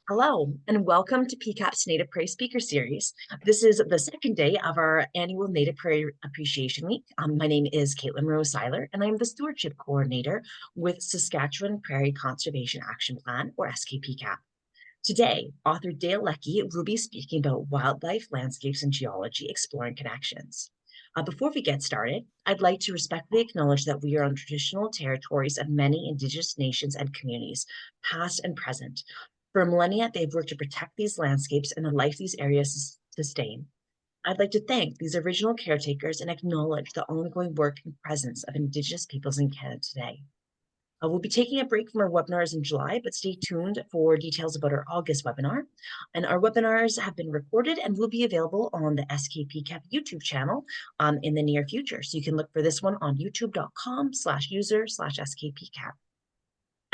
Hello, and welcome to PCAP's Native Prairie Speaker Series. This is the second day of our annual Native Prairie Appreciation Week. My name is Caitlin Rose Seiler, and I'm the Stewardship Coordinator with Saskatchewan Prairie Conservation Action Plan, or SKPCAP. Today, author Dale Leckie will be speaking about wildlife, landscapes, and geology, exploring connections. Before we get started, I'd like to respectfully acknowledge that we are on traditional territories of many Indigenous nations and communities, past and present. For millennia, they've worked to protect these landscapes and the life these areas sustain. I'd like to thank these original caretakers and acknowledge the ongoing work and presence of Indigenous peoples in Canada today. We'll be taking a break from our webinars in July, but stay tuned for details about our August webinar. And our webinars have been recorded and will be available on the SKPCAP YouTube channel in the near future. So you can look for this one on youtube.com/user/SKPCAP.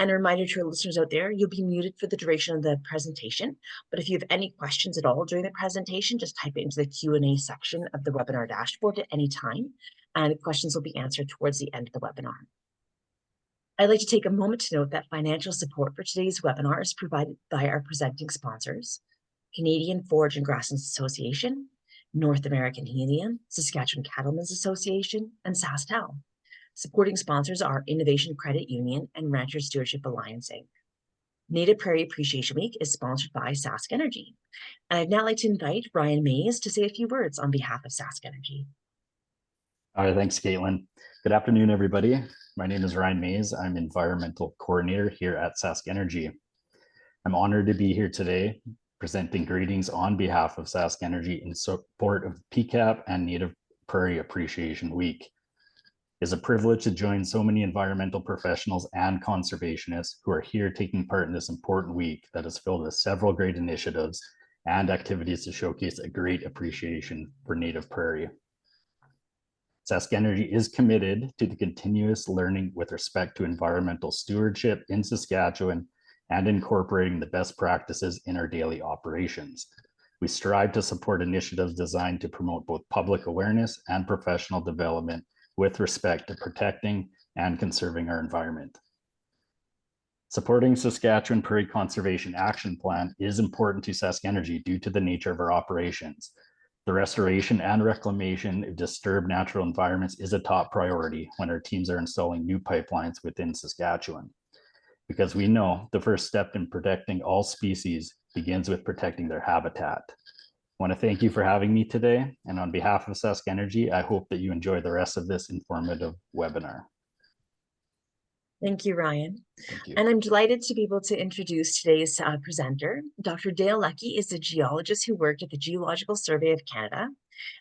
And a reminder to our listeners out there, you'll be muted for the duration of the presentation. But if you have any questions at all during the presentation, just type it into the Q&A section of the webinar dashboard at any time, and the questions will be answered towards the end of the webinar. I'd like to take a moment to note that financial support for today's webinar is provided by our presenting sponsors: Canadian Forage and Grasslands Association, North American Helium, Saskatchewan Cattlemen's Association, and SaskTel. Supporting sponsors are Innovation Credit Union and Rancher Stewardship Alliance, Inc. Native Prairie Appreciation Week is sponsored by Sask Energy. And I'd now like to invite Ryan Mays to say a few words on behalf of Sask Energy. All right, thanks, Caitlin. Good afternoon, everybody. My name is Ryan Mays. I'm Environmental Coordinator here at Sask Energy. I'm honored to be here today presenting greetings on behalf of Sask Energy in support of PCAP and Native Prairie Appreciation Week. It's a privilege to join so many environmental professionals and conservationists who are here taking part in this important week that is filled with several great initiatives and activities to showcase a great appreciation for Native Prairie. Sask Energy is committed to the continuous learning with respect to environmental stewardship in Saskatchewan and incorporating the best practices in our daily operations. We strive to support initiatives designed to promote both public awareness and professional development with respect to protecting and conserving our environment. Supporting Saskatchewan Prairie Conservation Action Plan is important to Sask Energy due to the nature of our operations. The restoration and reclamation of disturbed natural environments is a top priority when our teams are installing new pipelines within Saskatchewan, because we know the first step in protecting all species begins with protecting their habitat. I want to thank you for having me today, and on behalf of Sask Energy, I hope that you enjoy the rest of this informative webinar. Thank you, Ryan. Thank you. And I'm delighted to be able to introduce today's presenter. Dr. Dale Leckie is a geologist who worked at the Geological Survey of Canada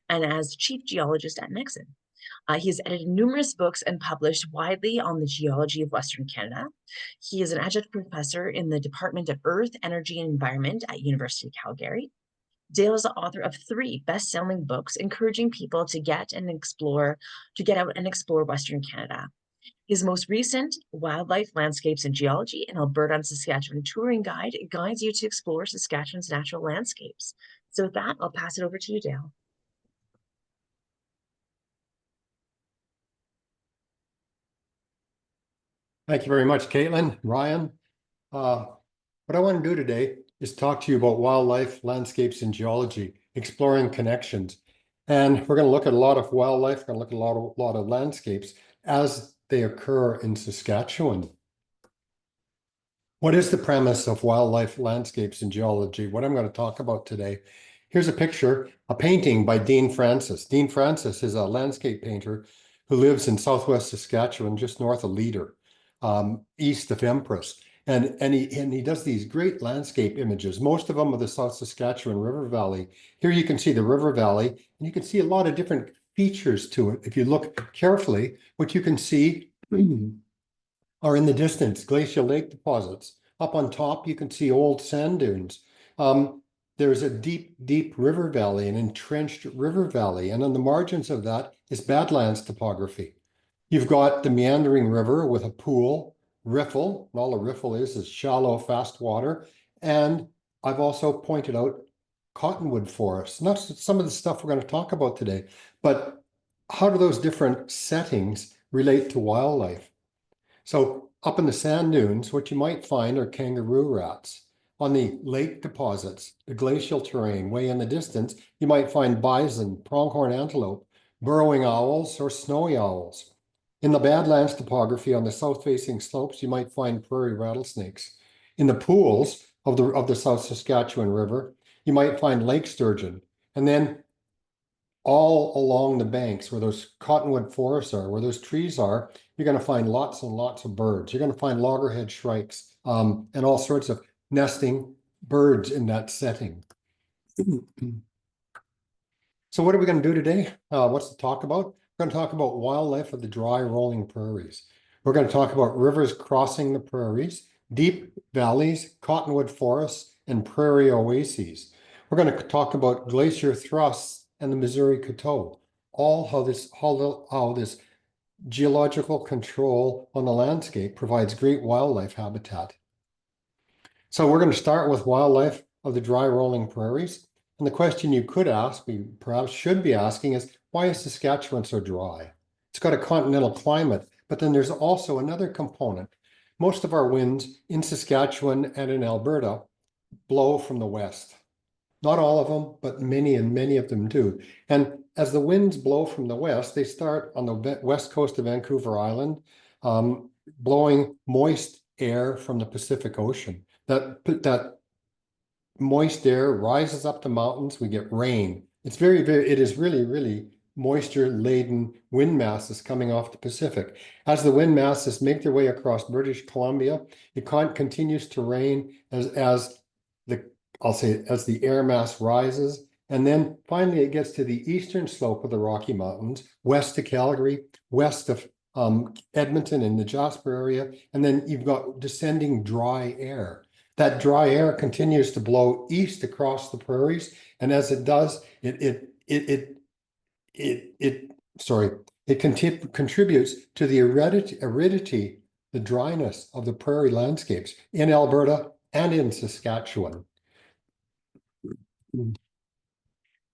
and as chief geologist at Nixon. He has edited numerous books and published widely on the geology of Western Canada. He is an adjunct professor in the Department of Earth, Energy, and Environment at University of Calgary. Dale is the author of 3 best-selling books encouraging people to get out and explore Western Canada. His most recent, Wildlife, Landscapes, and Geology, an Alberta and Saskatchewan touring guide, guides you to explore Saskatchewan's natural landscapes. So with that, I'll pass it over to you, Dale. Thank you very much, Caitlin, Ryan. What I want to do today is talk to you about wildlife, landscapes, and geology, exploring connections. And we're going to look at a lot of wildlife, we're going to look at a lot of landscapes as they occur in Saskatchewan. What is the premise of wildlife, landscapes, and geology? What I'm going to talk about today. Here's a picture, a painting by Dean Francis. Dean Francis is a landscape painter who lives in southwest Saskatchewan, just north of Leader, east of Empress. And he does these great landscape images. Most of them are the South Saskatchewan River Valley. Here you can see the River Valley, and you can see a lot of different features to it. If you look carefully, what you can see are in the distance, glacial lake deposits. Up on top, you can see old sand dunes. There's a deep, deep river valley, an entrenched river valley. And on the margins of that is badlands topography. You've got the meandering river with a pool, riffle. All a riffle is shallow, fast water. And I've also pointed out cottonwood forests. Not some of the stuff we're going to talk about today, but how do those different settings relate to wildlife? So up in the sand dunes, what you might find are kangaroo rats. On the lake deposits, the glacial terrain way in the distance, you might find bison, pronghorn antelope, burrowing owls, or snowy owls. In the badlands topography on the south-facing slopes, you might find prairie rattlesnakes. In the pools of the South Saskatchewan River, you might find lake sturgeon. And then all along the banks where those cottonwood forests are, where those trees are, you're going to find lots and lots of birds. You're going to find loggerhead shrikes and all sorts of nesting birds in that setting. So what are we going to do today? What's to talk about? We're going to talk about wildlife of the dry rolling prairies. We're going to talk about rivers crossing the prairies, deep valleys, cottonwood forests, and prairie oases. We're going to talk about glacier thrusts and the Missouri Coteau, all how this geological control on the landscape provides great wildlife habitat. So we're going to start with wildlife of the dry rolling prairies. And the question you could ask, we perhaps should be asking, is why is Saskatchewan so dry? It's got a continental climate, but then there's also another component. Most of our winds in Saskatchewan and in Alberta blow from the west. Not all of them, but many of them do. And as the winds blow from the west, they start on the west coast of Vancouver Island, blowing moist air from the Pacific Ocean. That moist air rises up the mountains, we get rain. It is really moisture-laden wind masses coming off the Pacific. As the wind masses make their way across British Columbia, it continues to rain as the air mass rises, and then finally it gets to the eastern slope of the Rocky Mountains, west to Calgary, west of Edmonton in the Jasper area, and then you've got descending dry air. That dry air continues to blow east across the prairies, and as it does, it contributes to the aridity, the dryness of the prairie landscapes in Alberta and in Saskatchewan.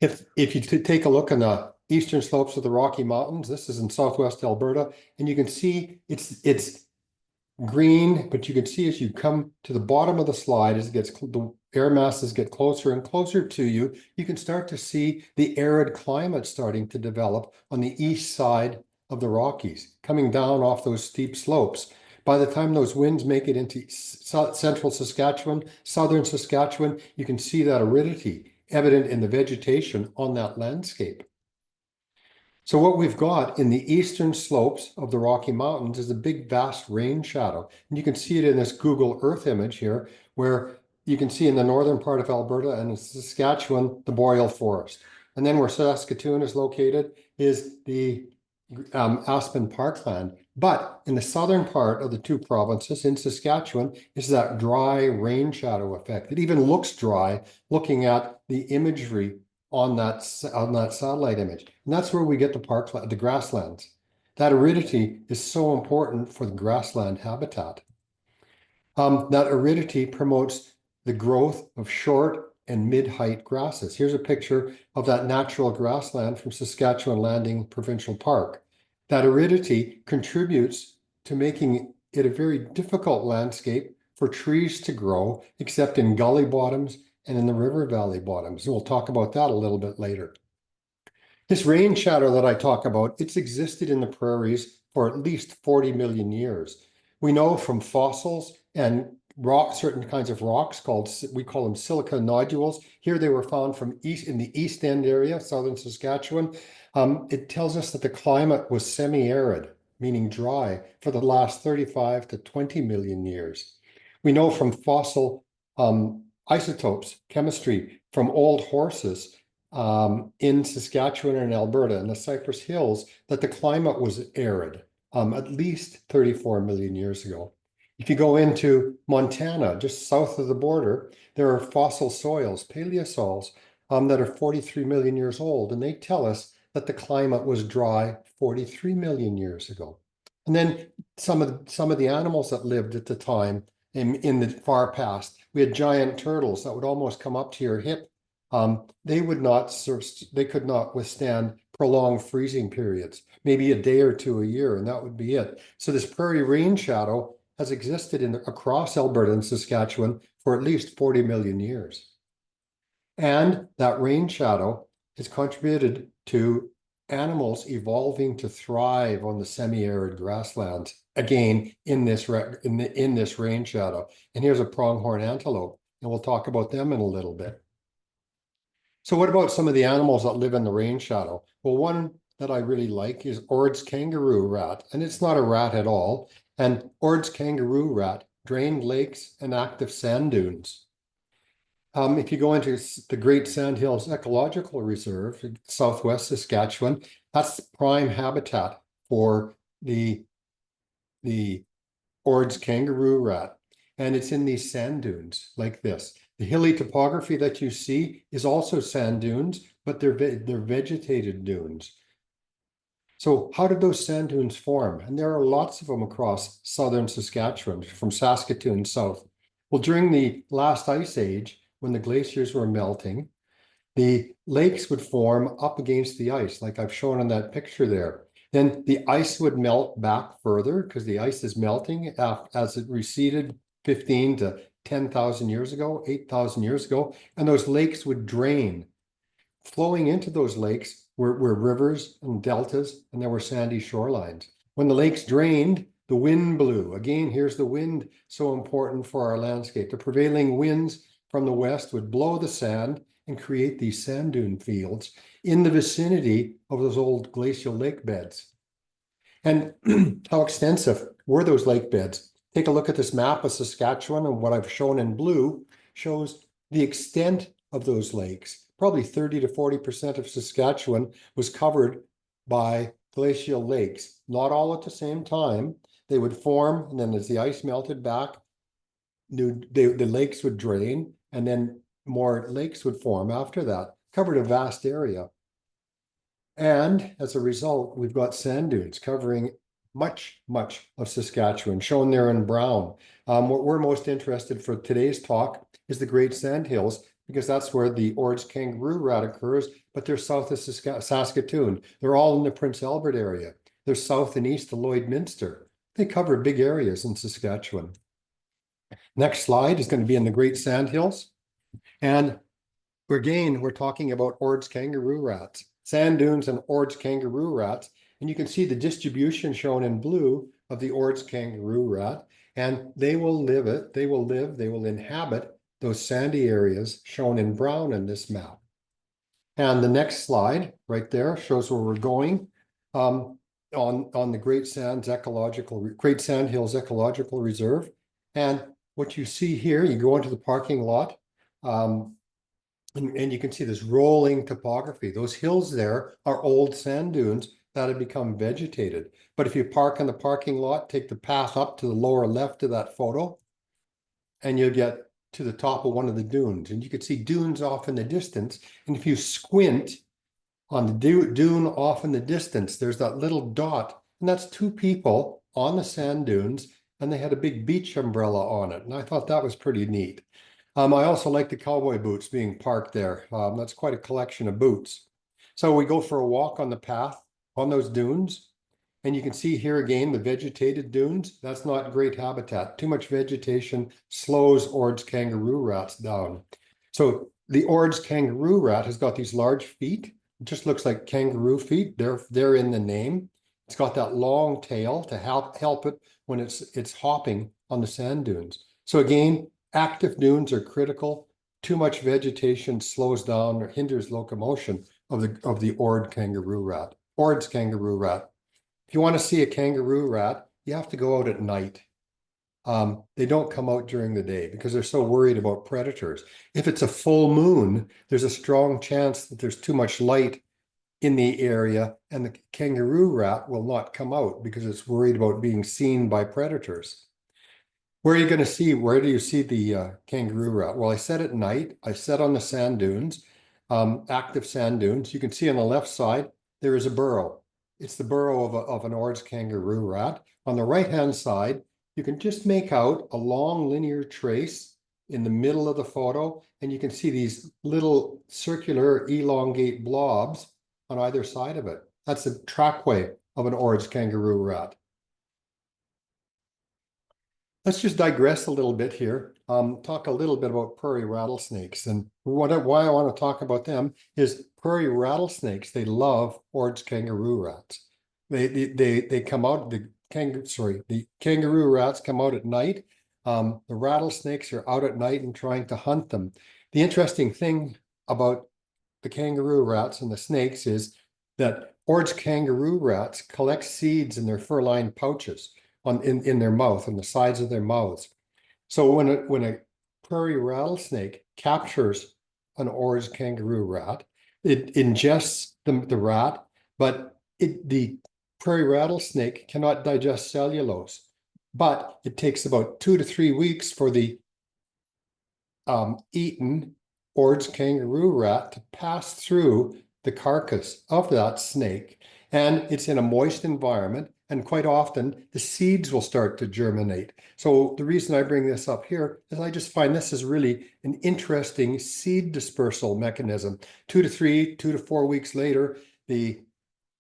If you take a look on the eastern slopes of the Rocky Mountains, this is in southwest Alberta, and you can see it's green, but you can see as you come to the bottom of the slide, as the air masses get closer and closer to you, you can start to see the arid climate starting to develop on the east side of the Rockies, coming down off those steep slopes. By the time those winds make it into central Saskatchewan, southern Saskatchewan, you can see that aridity evident in the vegetation on that landscape. So what we've got in the eastern slopes of the Rocky Mountains is a big, vast rain shadow. And you can see it in this Google Earth image here, where you can see in the northern part of Alberta and in Saskatchewan, the boreal forest. And then where Saskatoon is located is the aspen parkland. But in the southern part of the two provinces in Saskatchewan is that dry rain shadow effect. It even looks dry looking at the imagery on that satellite image. And that's where we get the grasslands. That aridity is so important for the grassland habitat. That aridity promotes the growth of short and mid-height grasses. Here's a picture of that natural grassland from Saskatchewan Landing Provincial Park. That aridity contributes to making it a very difficult landscape for trees to grow, except in gully bottoms and in the river valley bottoms. We'll talk about that a little bit later. This rain shadow that I talk about, it's existed in the prairies for at least 40 million years. We know from fossils and certain kinds of rocks we call them silica nodules. Here they were found in the East End area, southern Saskatchewan. It tells us that the climate was semi-arid, meaning dry, for the last 35 to 20 million years. We know from fossil isotopes, chemistry from old horses in Saskatchewan and Alberta and the Cypress Hills that the climate was arid at least 34 million years ago. If you go into Montana, just south of the border, there are fossil soils, paleosols, that are 43 million years old, and they tell us that the climate was dry 43 million years ago. And then some of the animals that lived at the time in the far past, we had giant turtles that would almost come up to your hip. They could not withstand prolonged freezing periods, maybe a day or two a year, and that would be it. So this prairie rain shadow has existed across Alberta and Saskatchewan for at least 40 million years. And that rain shadow has contributed to animals evolving to thrive on the semi-arid grasslands, again, in this rain shadow. And here's a pronghorn antelope, and we'll talk about them in a little bit. So what about some of the animals that live in the rain shadow? Well, one that I really like is Ord's kangaroo rat, and it's not a rat at all. And Ord's kangaroo rat drained lakes and active sand dunes. If you go into the Great Sandhills Ecological Reserve in southwest Saskatchewan, that's the prime habitat for the Ord's kangaroo rat. And it's in these sand dunes like this. The hilly topography that you see is also sand dunes, but they're vegetated dunes. So how did those sand dunes form? And there are lots of them across southern Saskatchewan, from Saskatoon south. Well, during the last ice age, when the glaciers were melting, the lakes would form up against the ice, like I've shown in that picture there. Then the ice would melt back further because the ice is melting as it receded 15 to 10,000 years ago, 8,000 years ago, and those lakes would drain. Flowing into those lakes were rivers and deltas, and there were sandy shorelines. When the lakes drained, the wind blew. Again, here's the wind, so important for our landscape. The prevailing winds from the west would blow the sand and create these sand dune fields in the vicinity of those old glacial lake beds. And how extensive were those lake beds? Take a look at this map of Saskatchewan, and what I've shown in blue shows the extent of those lakes. Probably 30 to 40% of Saskatchewan was covered by glacial lakes, not all at the same time. They would form, and then as the ice melted back, the lakes would drain, and then more lakes would form after that, covered a vast area. And as a result, we've got sand dunes covering much of Saskatchewan, shown there in brown. What we're most interested for today's talk is the Great Sandhills, because that's where the Ord's kangaroo rat occurs, but they're south of Saskatoon. They're all in the Prince Albert area. They're south and east of Lloydminster. They cover big areas in Saskatchewan. Next slide is going to be in the Great Sandhills. And we're talking about Ord's kangaroo rats, sand dunes and Ord's kangaroo rats. And you can see the distribution shown in blue of the Ord's kangaroo rat. And they will inhabit those sandy areas shown in brown in this map. And the next slide right there shows where we're going on the Great Sandhills Ecological Reserve. And what you see here, you go into the parking lot, and you can see this rolling topography. Those hills there are old sand dunes that have become vegetated. But if you park in the parking lot, take the path up to the lower left of that photo, and you'll get to the top of one of the dunes. And you can see dunes off in the distance. And if you squint on the dune off in the distance, there's that little dot, and that's two people on the sand dunes, and they had a big beach umbrella on it. And I thought that was pretty neat. I also like the cowboy boots being parked there. That's quite a collection of boots. So we go for a walk on the path on those dunes, and you can see here again the vegetated dunes. That's not great habitat. Too much vegetation slows Ord's kangaroo rats down. So the Ord's kangaroo rat has got these large feet. It just looks like kangaroo feet. They're in the name. It's got that long tail to help it when it's hopping on the sand dunes. So again, active dunes are critical. Too much vegetation slows down or hinders locomotion of the Ord's kangaroo rat. If you want to see a kangaroo rat, you have to go out at night. They don't come out during the day because they're so worried about predators. If it's a full moon, there's a strong chance that there's too much light in the area, and the kangaroo rat will not come out because it's worried about being seen by predators. Where do you see the kangaroo rat? Well, I said at night. I said on the sand dunes, active sand dunes. You can see on the left side, there is a burrow. It's the burrow of an Ord's kangaroo rat. On the right-hand side, you can just make out a long linear trace in the middle of the photo, and you can see these little circular elongate blobs on either side of it. That's the trackway of an Ord's kangaroo rat. let's just digress a little bit here. Talk a little bit about prairie rattlesnakes. And why I want to talk about them is prairie rattlesnakes. They love orange kangaroo rats. They come out, the kangaroo rats come out at night. The rattlesnakes are out at night and trying to hunt them. The interesting thing about the kangaroo rats and the snakes is that orange kangaroo rats collect seeds in their fur-lined pouches in their mouth, on the sides of their mouths. So when a prairie rattlesnake captures an orange kangaroo rat, it ingests the rat, but the prairie rattlesnake cannot digest cellulose. But it takes about 2 to 3 weeks for the eaten orange kangaroo rat to pass through the carcass of that snake. And it's in a moist environment. And quite often the seeds will start to germinate. So the reason I bring this up here is I just find this is really an interesting seed dispersal mechanism. 2 to 4 weeks later, the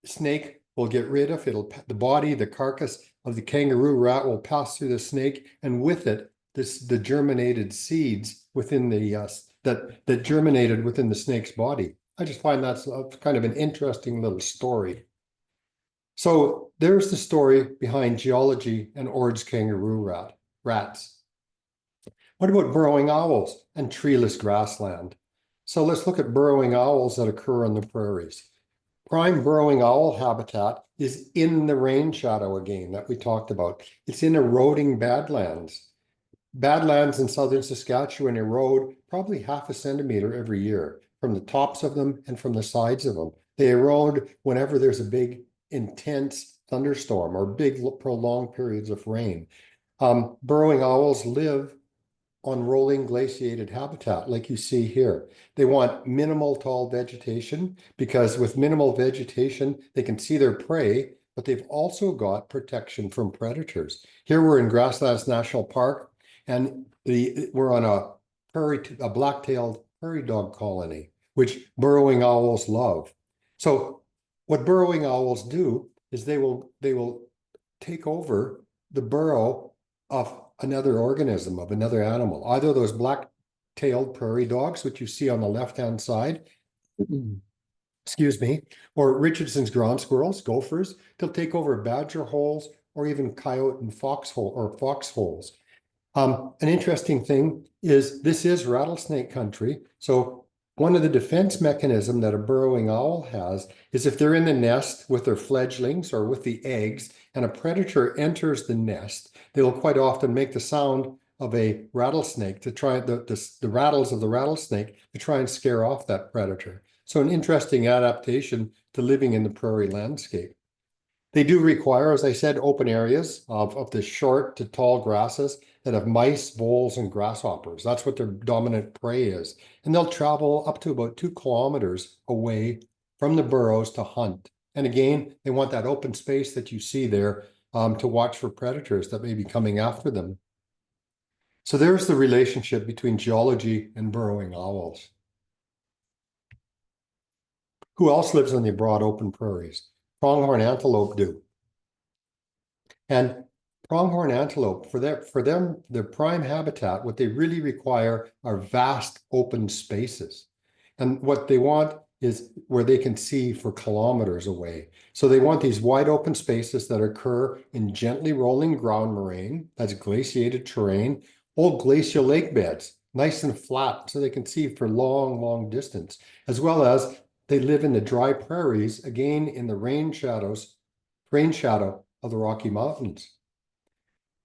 snake will get rid of the carcass of the kangaroo rat will pass through the snake, and with it, the germinated seeds within the that germinated within the snake's body. I just find that's kind of an interesting little story. So there's the story behind geology and orange kangaroo rats. What about burrowing owls and treeless grassland? So let's look at burrowing owls that occur on the prairies. Prime burrowing owl habitat is in the rain shadow again that we talked about. It's in eroding badlands. Badlands in southern Saskatchewan erode probably 0.5 centimeter every year from the tops of them and from the sides of them. They erode whenever there's a big, intense thunderstorm or big, prolonged periods of rain. Burrowing owls live on rolling glaciated habitat, like you see here. They want minimal tall vegetation because with minimal vegetation, they can see their prey, but they've also got protection from predators. Here we're in Grasslands National Park, and we're on a black-tailed prairie dog colony, which burrowing owls love. So what burrowing owls do is they will take over the burrow of another organism, of another animal, either those black-tailed prairie dogs, which you see on the left-hand side, excuse me, or Richardson's ground squirrels, gophers. They'll take over badger holes or even coyote and fox holes. An interesting thing is this is rattlesnake country. So one of the defense mechanisms that a burrowing owl has is if they're in the nest with their fledglings or with the eggs and a predator enters the nest, they'll quite often make the sound of a rattlesnake to try the rattles of the rattlesnake to try and scare off that predator. So an interesting adaptation to living in the prairie landscape. They do require, as I said, open areas of the short to tall grasses that have mice, voles, and grasshoppers. That's what their dominant prey is. And they'll travel up to about 2 kilometers away from the burrows to hunt. And again, they want that open space that you see there to watch for predators that may be coming after them. So there's the relationship between geology and burrowing owls. Who else lives on the broad open prairies? Pronghorn antelope do. And pronghorn antelope, for them, their prime habitat, what they really require are vast open spaces. And what they want is where they can see for kilometers away. So they want these wide open spaces that occur in gently rolling ground moraine, that's glaciated terrain, old glacial lake beds, nice and flat, so they can see for long, long distance, as well as they live in the dry prairies, again in the rain shadow of the Rocky Mountains.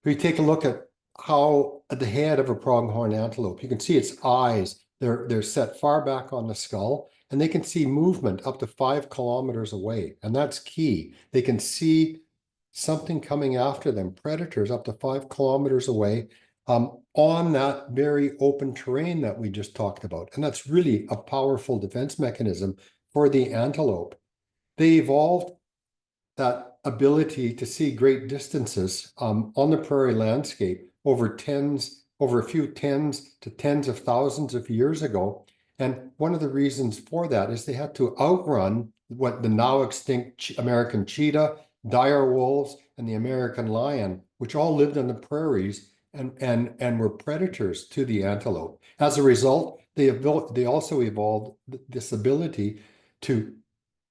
If we take a look at how at the head of a pronghorn antelope, you can see its eyes, they're set far back on the skull, and they can see movement up to 5 kilometers away. And that's key. They can see something coming after them, predators up to 5 kilometers away on that very open terrain that we just talked about. And that's really a powerful defense mechanism for the antelope. They evolved that ability to see great distances on the prairie landscape over a few tens to tens of thousands of years ago. And one of the reasons for that is they had to outrun what the now extinct American cheetah, dire wolves, and the American lion, which all lived on the prairies and were predators to the antelope. As a result, they also evolved this ability to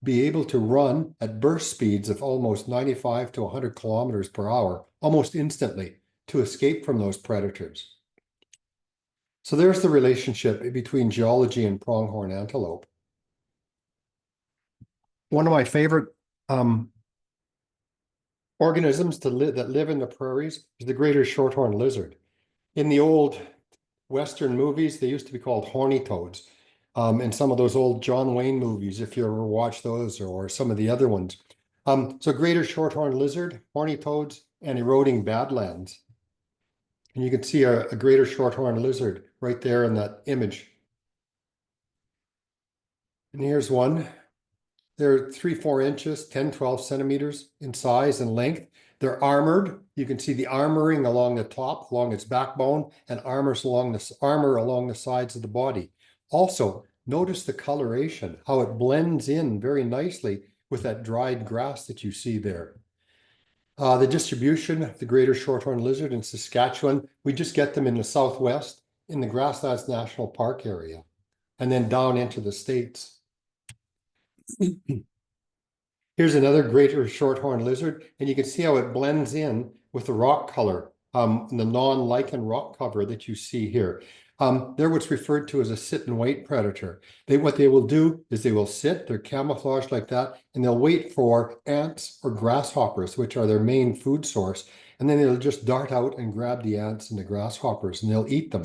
be able to run at burst speeds of almost 95 to 100 kilometers per hour, almost instantly, to escape from those predators. So there's the relationship between geology and pronghorn antelope. One of my favorite organisms that live in the prairies is the greater shorthorn lizard. In the old Western movies, they used to be called horny toads. In some of those old John Wayne movies, if you ever watch those, or some of the other ones. So greater shorthorn lizard, horny toads, and eroding badlands. And you can see a greater shorthorn lizard right there in that image. And here's one. They're 3-4 inches, 10-12 centimeters in size and length. They're armored. You can see the armoring along the top, along its backbone, and armor along the sides of the body. Also, notice the coloration, how it blends in very nicely with that dried grass that you see there. The distribution of the greater shorthorn lizard in Saskatchewan, we just get them in the southwest, in the Grasslands National Park area, and then down into the States. Here's another greater shorthorn lizard, and you can see how it blends in with the rock color, the non-lichen rock cover that you see here. They're what's referred to as a sit and wait predator. What they will do is they will sit, they're camouflaged like that, and they'll wait for ants or grasshoppers, which are their main food source, and then they'll just dart out and grab the ants and the grasshoppers, and they'll eat them.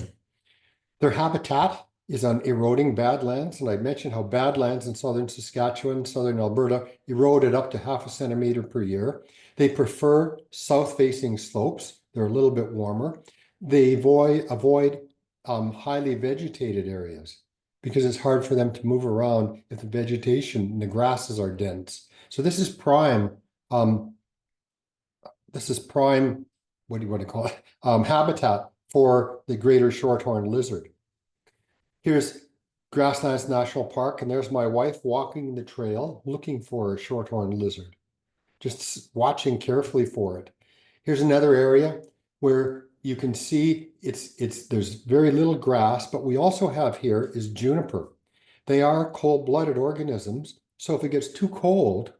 Their habitat is on eroding badlands, and I mentioned how badlands in southern Saskatchewan, southern Alberta, eroded up to 0.5 centimeter per year. They prefer south-facing slopes. They're a little bit warmer. They avoid highly vegetated areas because it's hard for them to move around if the vegetation and the grasses are dense. So this is prime. What do you want to call it? Habitat for the greater shorthorn lizard. Here's Grasslands National Park, and there's my wife walking the trail looking for a shorthorn lizard, just watching carefully for it. Here's another area where you can see there's very little grass, but we also have here is juniper. They are cold-blooded organisms, so if it gets too cold,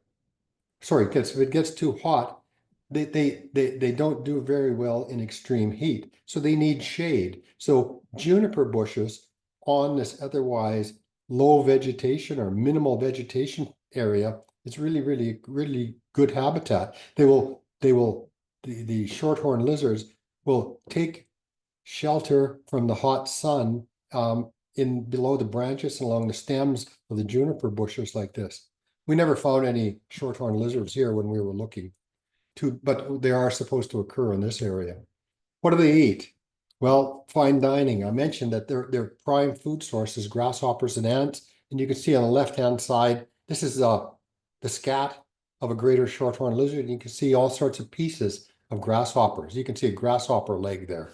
if it gets too hot, they don't do very well in extreme heat, so they need shade. So juniper bushes on this otherwise low vegetation or minimal vegetation area, it's really good habitat. The shorthorn lizards will take shelter from the hot sun in below the branches and along the stems of the juniper bushes like this. We never found any shorthorn lizards here when we were looking, but they are supposed to occur in this area. What do they eat? Well, fine dining. I mentioned that their prime food source is grasshoppers and ants, and you can see on the left-hand side, this is the scat of a greater shorthorn lizard, and you can see all sorts of pieces of grasshoppers. You can see a grasshopper leg there.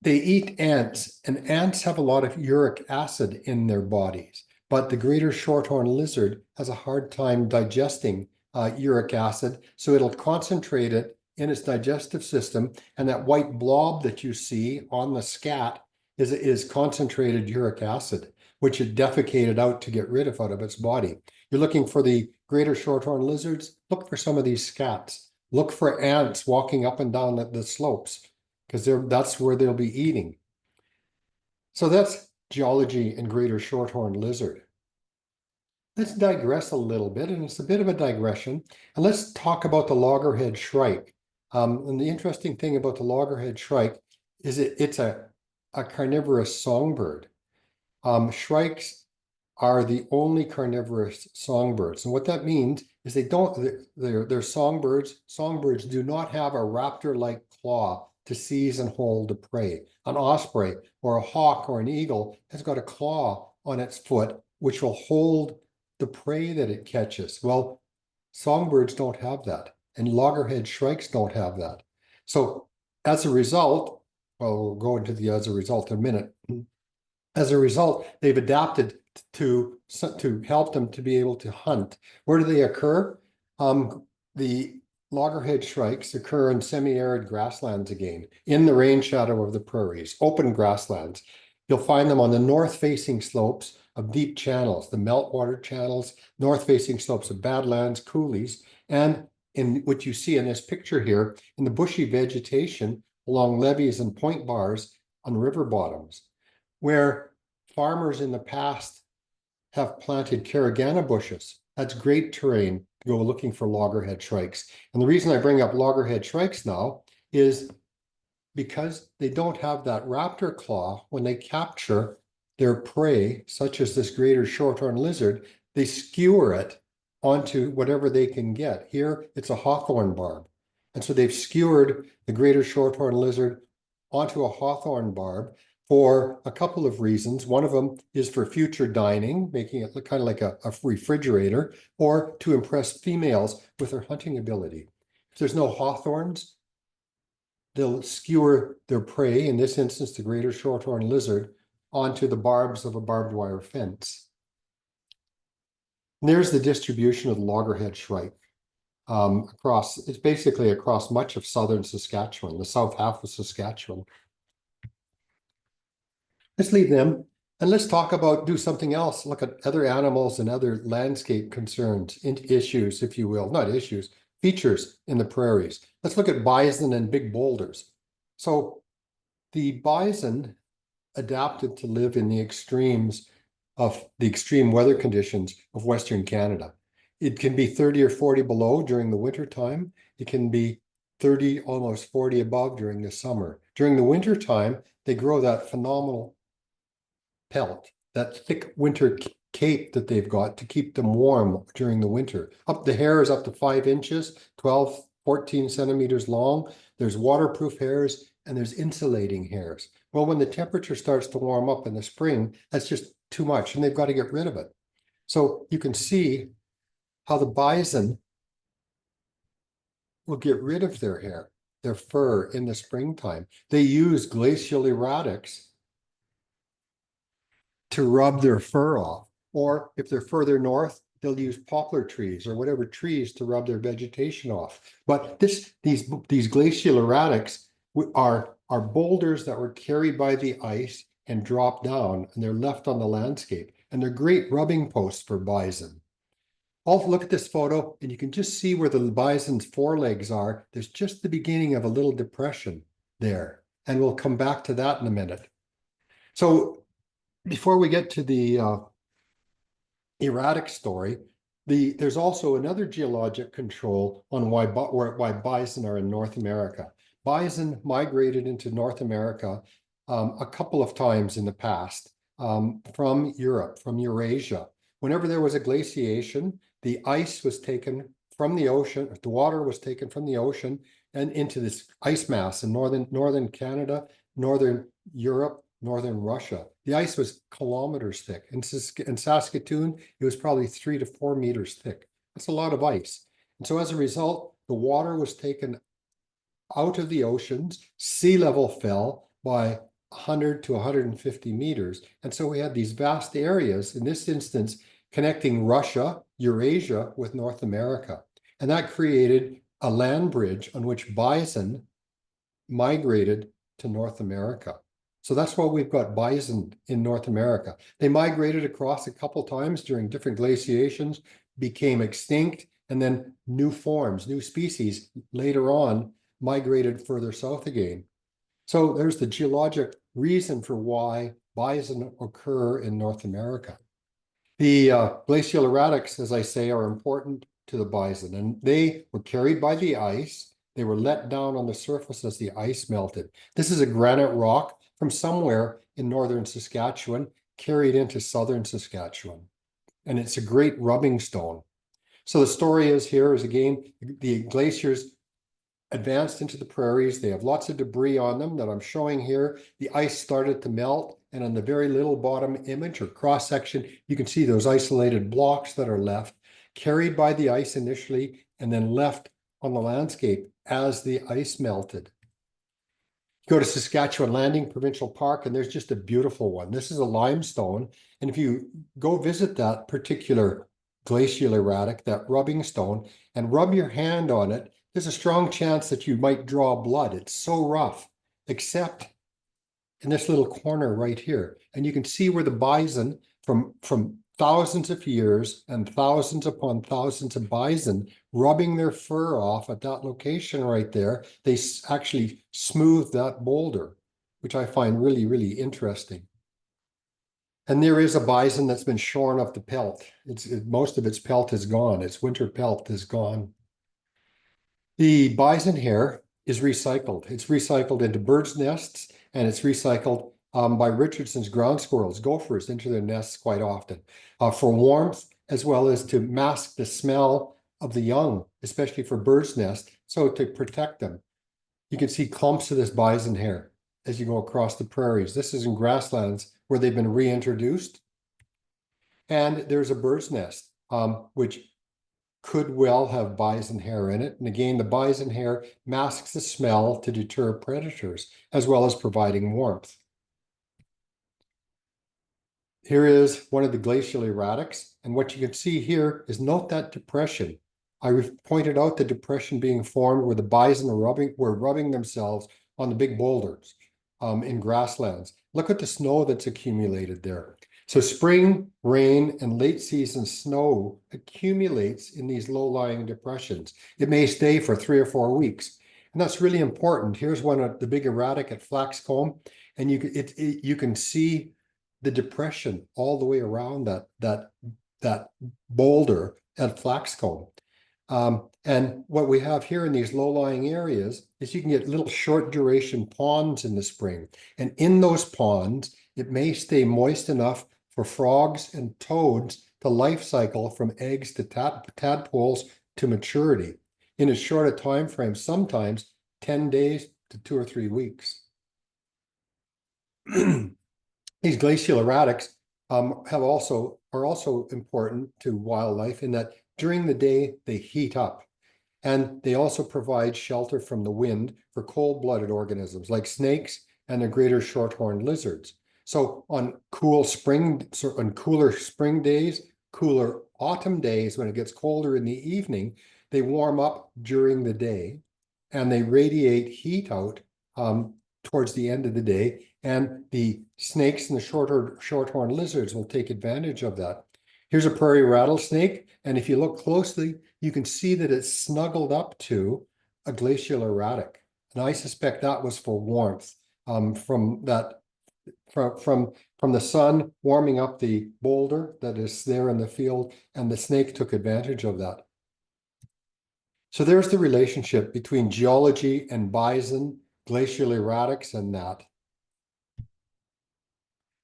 They eat ants, and ants have a lot of uric acid in their bodies, but the greater shorthorn lizard has a hard time digesting uric acid, so it'll concentrate it in its digestive system, and that white blob that you see on the scat is concentrated uric acid, which it defecated out to get rid of out of its body. You're looking for the greater shorthorn lizards, look for some of these scats. Look for ants walking up and down the slopes, because that's where they'll be eating. So that's geology and greater shorthorn lizard. Let's digress a little bit, and it's a bit of a digression, and let's talk about the loggerhead shrike. And the interesting thing about the loggerhead shrike is it's a carnivorous songbird. Shrikes are the only carnivorous songbirds, and what that means is they're songbirds. Songbirds do not have a raptor-like claw to seize and hold the prey. An osprey or a hawk or an eagle has got a claw on its foot which will hold the prey that it catches. Well, songbirds don't have that, and loggerhead shrikes don't have that. So as a result, well, we'll go into the as a result in a minute. As a result, they've adapted to help them to be able to hunt. Where do they occur? The loggerhead shrikes occur in semi-arid grasslands again, in the rain shadow of the prairies, open grasslands. You'll find them on the north-facing slopes of deep channels, the meltwater channels, north-facing slopes of badlands, coulees, and in what you see in this picture here, in the bushy vegetation along levees and point bars on river bottoms, where farmers in the past have planted caragana bushes. That's great terrain to go looking for loggerhead shrikes. And the reason I bring up loggerhead shrikes now is because they don't have that raptor claw. When they capture their prey, such as this greater shorthorn lizard, they skewer it onto whatever they can get. Here, it's a hawthorn barb. And so they've skewered the greater shorthorn lizard onto a hawthorn barb for a couple of reasons. One of them is for future dining, making it look kind of like a refrigerator, or to impress females with their hunting ability. If there's no hawthorns, they'll skewer their prey, in this instance, the greater shorthorn lizard, onto the barbs of a barbed wire fence. And there's the distribution of the loggerhead shrike. It's basically across much of southern Saskatchewan, the south half of Saskatchewan. Let's leave them and let's do something else. Look at other animals and other landscape concerns, issues, if you will, not issues, features in the prairies. Let's look at bison and big boulders. So the bison adapted to live in the extremes of the extreme weather conditions of Western Canada. It can be 30 or 40 below during the winter time. It can be 30, almost 40 above during the summer. During the winter time, they grow that phenomenal pelt, that thick winter cape that they've got to keep them warm during the winter. The hair is up to 5 inches, 12, 14 centimeters long. There's waterproof hairs and there's insulating hairs. Well, when the temperature starts to warm up in the spring, that's just too much and they've got to get rid of it. So you can see how the bison will get rid of their hair, their fur in the springtime. They use glacial erratics to rub their fur off. Or if they're further north, they'll use poplar trees or whatever trees to rub their vegetation off. But these glacial erratics are boulders that were carried by the ice and dropped down, and they're left on the landscape. And they're great rubbing posts for bison. Look at this photo, and you can just see where the bison's forelegs are. There's just the beginning of a little depression there. And we'll come back to that in a minute. So before we get to the erratic story, there's also another geologic control on why bison are in North America. Bison migrated into North America a couple of times in the past from Europe, from Eurasia. Whenever there was a glaciation, the ice was taken from the ocean, the water was taken from the ocean and into this ice mass in northern Canada, northern Europe, northern Russia. The ice was kilometers thick. In Saskatoon, it was probably 3 to 4 meters thick. That's a lot of ice. And so as a result, the water was taken out of the oceans, sea level fell by 100 to 150 meters. And so we had these vast areas, in this instance, connecting Russia, Eurasia with North America. And that created a land bridge on which bison migrated to North America. So that's why we've got bison in North America. They migrated across a couple times during different glaciations, became extinct, and then new forms, new species later on migrated further south again. So there's the geologic reason for why bison occur in North America. The glacial erratics, as I say, are important to the bison, and they were carried by the ice. They were let down on the surface as the ice melted. This is a granite rock from somewhere in northern Saskatchewan, carried into southern Saskatchewan. And it's a great rubbing stone. So the story is again, the glaciers advanced into the prairies. They have lots of debris on them that I'm showing here. The ice started to melt, and on the very little bottom image or cross section, you can see those isolated blocks that are left, carried by the ice initially, and then left on the landscape as the ice melted. Go to Saskatchewan Landing Provincial Park, and there's just a beautiful one. This is a limestone, and if you go visit that particular glacial erratic, that rubbing stone, and rub your hand on it, there's a strong chance that you might draw blood. It's so rough, except in this little corner right here. And you can see where the bison from thousands of years and thousands upon thousands of bison rubbing their fur off at that location right there, they actually smooth that boulder, which I find really, really interesting. And there is a bison that's been shorn of the pelt. Most of its pelt is gone. Its winter pelt is gone. The bison hair is recycled. It's recycled into birds' nests, and it's recycled by Richardson's ground squirrels, gophers, into their nests quite often for warmth, as well as to mask the smell of the young, especially for birds' nests, so to protect them. You can see clumps of this bison hair as you go across the prairies. This is in grasslands where they've been reintroduced. And there's a bird's nest, which could well have bison hair in it. And again, the bison hair masks the smell to deter predators, as well as providing warmth. Here is one of the glacial erratics. And what you can see here is note that depression. I pointed out the depression being formed where the bison were rubbing themselves on the big boulders in grasslands. Look at the snow that's accumulated there. So spring rain and late season snow accumulates in these low-lying depressions. It may stay for 3 or 4 weeks. And that's really important. Here's one of the big erratic at Flaxcomb, and you can see the depression all the way around that boulder at Flaxcomb. And what we have here in these low-lying areas is you can get little short duration ponds in the spring. And in those ponds, it may stay moist enough for frogs and toads to life cycle from eggs to tadpoles to maturity in as short a time frame, sometimes 10 days to 2 or 3 weeks. These glacial erratics are also important to wildlife in that during the day they heat up, and they also provide shelter from the wind for cold-blooded organisms like snakes and the greater short-horned lizards. So on cooler spring days, cooler autumn days, when it gets colder in the evening, they warm up during the day and they radiate heat out towards the end of the day. And the snakes and the short-horned lizards will take advantage of that. Here's a prairie rattlesnake. And if you look closely, you can see that it's snuggled up to a glacial erratic. And I suspect that was for warmth from the sun warming up the boulder that is there in the field, and the snake took advantage of that. So there's the relationship between geology and bison, glacial erratics, and that.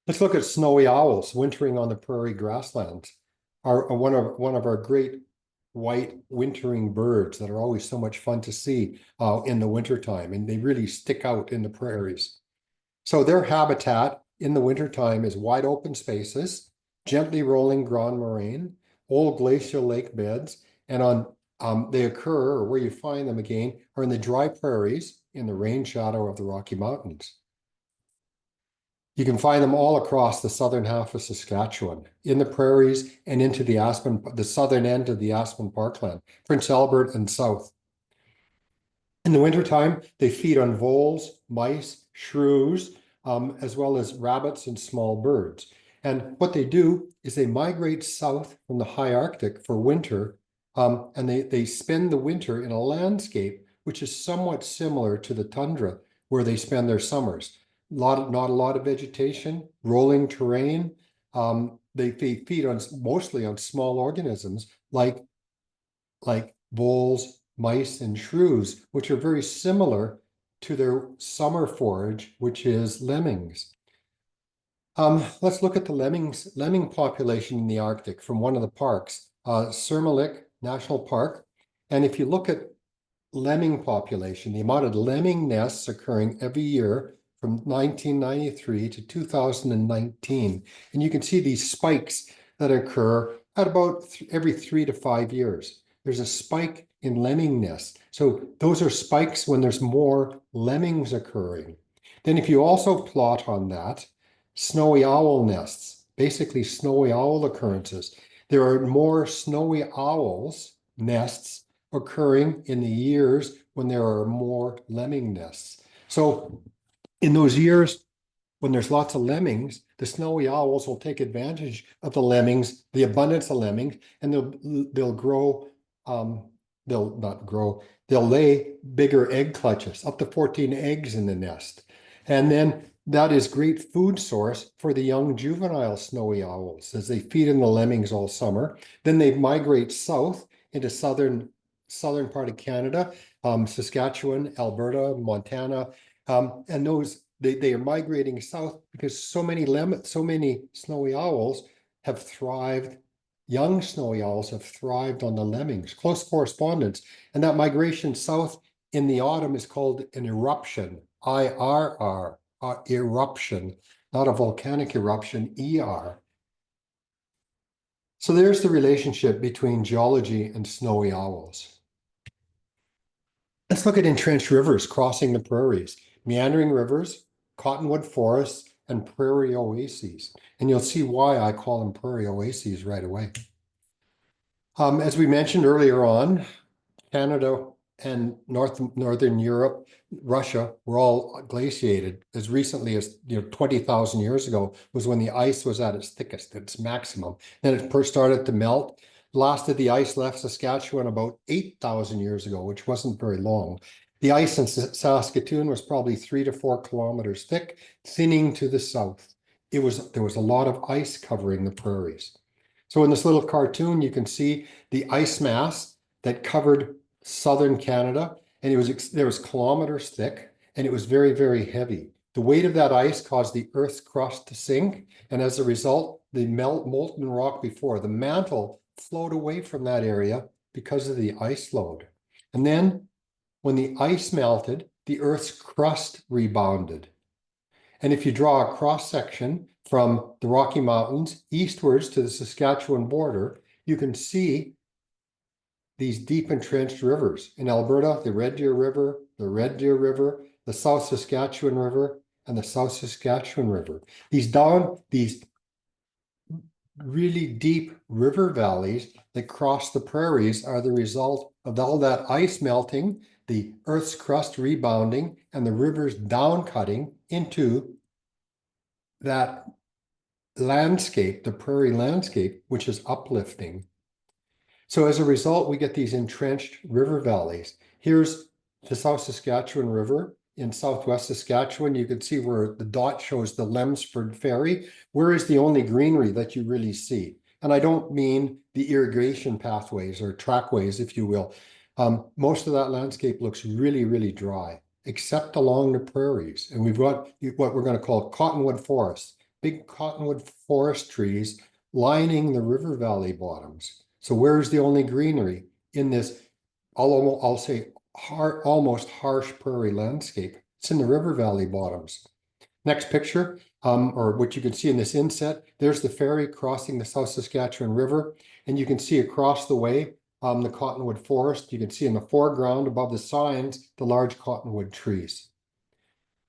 Let's look at snowy owls wintering on the prairie grasslands. Are one of our great white wintering birds that are always so much fun to see in the wintertime, and they really stick out in the prairies. So their habitat in the wintertime is wide open spaces, gently rolling grand moraine, old glacial lake beds, and they occur, or where you find them again, are in the dry prairies in the rain shadow of the Rocky Mountains. You can find them all across the southern half of Saskatchewan, in the prairies and into the southern end of the Aspen Parkland, Prince Albert and south. In the wintertime, they feed on voles, mice, shrews, as well as rabbits and small birds. And what they do is they migrate south from the high Arctic for winter, and they spend the winter in a landscape which is somewhat similar to the tundra where they spend their summers. Not a lot of vegetation, rolling terrain. They feed mostly on small organisms like voles, mice, and shrews, which are very similar to their summer forage, which is lemmings. Let's look at the lemming population in the Arctic from one of the parks, Sermalik National Park. And if you look at lemming population, the amount of lemming nests occurring every year from 1993 to 2019. And you can see these spikes that occur at about every 3 to 5 years. There's a spike in lemming nests. So those are spikes when there's more lemmings occurring. Then if you also plot on that, snowy owl nests, basically snowy owl occurrences. There are more snowy owls nests occurring in the years when there are more lemming nests. So in those years, when there's lots of lemmings, the snowy owls will take advantage of the lemmings, the abundance of lemmings, and they'll grow, they'll not grow, they'll lay bigger egg clutches, up to 14 eggs in the nest. And then that is great food source for the young juvenile snowy owls as they feed in the lemmings all summer. Then they migrate south into southern part of Canada, Saskatchewan, Alberta, Montana, and they are migrating south because so many snowy owls have thrived. Young snowy owls have thrived on the lemmings, close correspondence. And that migration south in the autumn is called an eruption, IRR, eruption, not a volcanic eruption, ER. So there's the relationship between geology and snowy owls. Let's look at entrenched rivers crossing the prairies, meandering rivers, cottonwood forests, and prairie oases. And you'll see why I call them prairie oases right away. As we mentioned earlier on, Canada and Northern Europe, Russia were all glaciated as recently as 20,000 years ago was when the ice was at its thickest, its maximum. Then it first started to melt. Last of the ice left Saskatchewan about 8,000 years ago, which wasn't very long. The ice in Saskatoon was probably 3 to 4 kilometers thick, thinning to the south. There was a lot of ice covering the prairies. So in this little cartoon, you can see the ice mass that covered southern Canada, and there was kilometers thick, and it was very, very heavy. The weight of that ice caused the Earth's crust to sink, and as a result, the molten rock before the mantle flowed away from that area because of the ice load. And then when the ice melted, the Earth's crust rebounded. And if you draw a cross section from the Rocky Mountains eastwards to the Saskatchewan border, you can see these deep entrenched rivers. In Alberta, the Red Deer River, the South Saskatchewan River, and the South Saskatchewan River. These really deep river valleys that cross the prairies are the result of all that ice melting, the Earth's crust rebounding, and the rivers down cutting into that landscape, the prairie landscape, which is uplifting. So as a result, we get these entrenched river valleys. Here's the South Saskatchewan River in southwest Saskatchewan. You can see where the dot shows the Lemsford Ferry. Where is the only greenery that you really see? And I don't mean the irrigation pathways or trackways, if you will. Most of that landscape looks really, really dry, except along the prairies. And we've got what we're going to call cottonwood forests, big cottonwood forest trees lining the river valley bottoms. So where's the only greenery in this, I'll say, almost harsh prairie landscape? It's in the river valley bottoms. Next picture, or what you can see in this inset, there's the ferry crossing the South Saskatchewan River, and you can see across the way the cottonwood forest. You can see in the foreground above the signs the large cottonwood trees.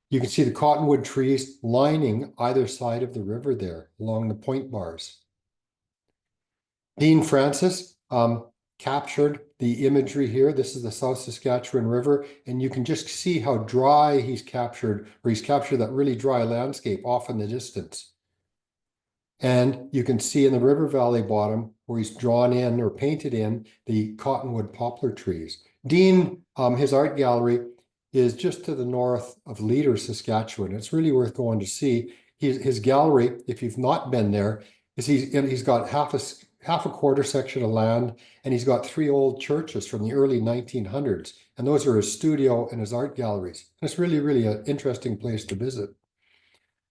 You can see the cottonwood trees lining either side of the river there along the point bars. Dean Francis captured the imagery here. This is the South Saskatchewan River, and you can just see how dry he's captured that really dry landscape off in the distance. And you can see in the river valley bottom where he's drawn in or painted in the cottonwood poplar trees. Dean, his art gallery is just to the north of Leader, Saskatchewan. It's really worth going to see. His gallery, if you've not been there, is he's got half a quarter section of land, and he's got 3 old churches from the early 1900s. And those are his studio and his art galleries. And it's really, really an interesting place to visit.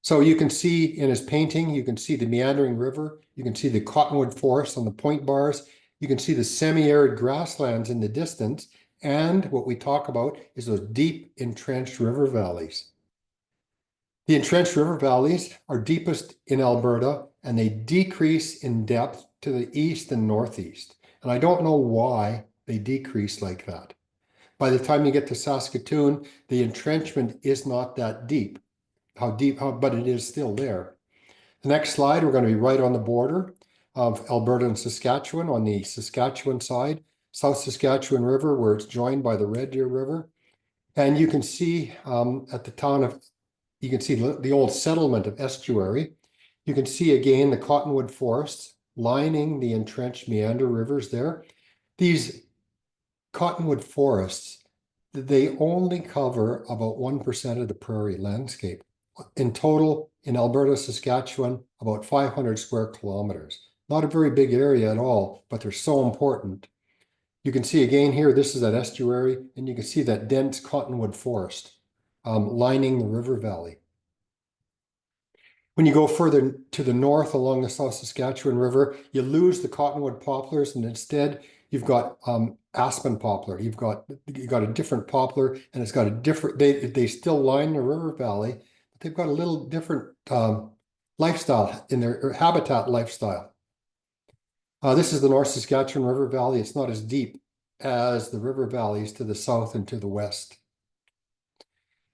So you can see in his painting, you can see the meandering river. You can see the cottonwood forest on the point bars. You can see the semi-arid grasslands in the distance. And what we talk about is those deep entrenched river valleys. The entrenched river valleys are deepest in Alberta, and they decrease in depth to the east and northeast. And I don't know why they decrease like that. By the time you get to Saskatoon, the entrenchment is not that deep. But it is still there. The next slide, we're going to be right on the border of Alberta and Saskatchewan on the Saskatchewan side. South Saskatchewan River, where it's joined by the Red Deer River. And you can see at the town of, you can see the old settlement of Estuary. You can see again the cottonwood forests lining the entrenched meander rivers there. These cottonwood forests, they only cover about 1% of the prairie landscape. In total, in Alberta, Saskatchewan, about 500 square kilometers. Not a very big area at all, but they're so important. You can see again here, this is that estuary, and you can see that dense cottonwood forest lining the river valley. When you go further to the north along the South Saskatchewan River, you lose the cottonwood poplars, and instead you've got aspen poplar. You've got a different poplar, and it's got a different. They still line the river valley, but they've got a little different lifestyle in their habitat lifestyle. This is the North Saskatchewan River Valley. It's not as deep as the river valleys to the south and to the west.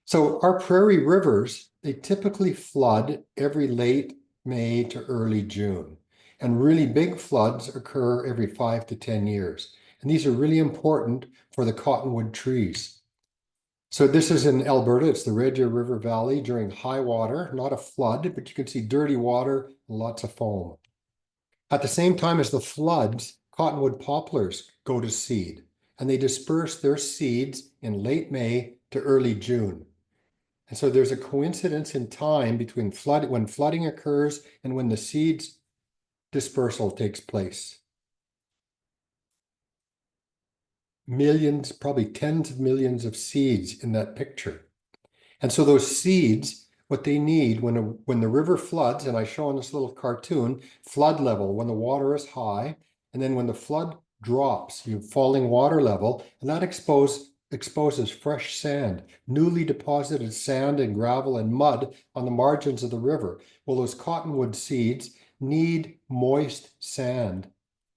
So our prairie rivers, they typically flood every late May to early June. And really big floods occur every 5 to 10 years. And these are really important for the cottonwood trees. So this is in Alberta. It's the Red Deer River Valley during high water, not a flood, but you can see dirty water and lots of foam. At the same time as the floods, cottonwood poplars go to seed, and they disperse their seeds in late May to early June. And so there's a coincidence in time between when flooding occurs and when the seeds dispersal takes place. Millions, probably tens of millions of seeds in that picture. And so those seeds, what they need when the river floods, and I show on this little cartoon, flood level, when the water is high, and then when the flood drops, you have falling water level, and that exposes fresh sand, newly deposited sand and gravel and mud on the margins of the river. Well, those cottonwood seeds need moist sand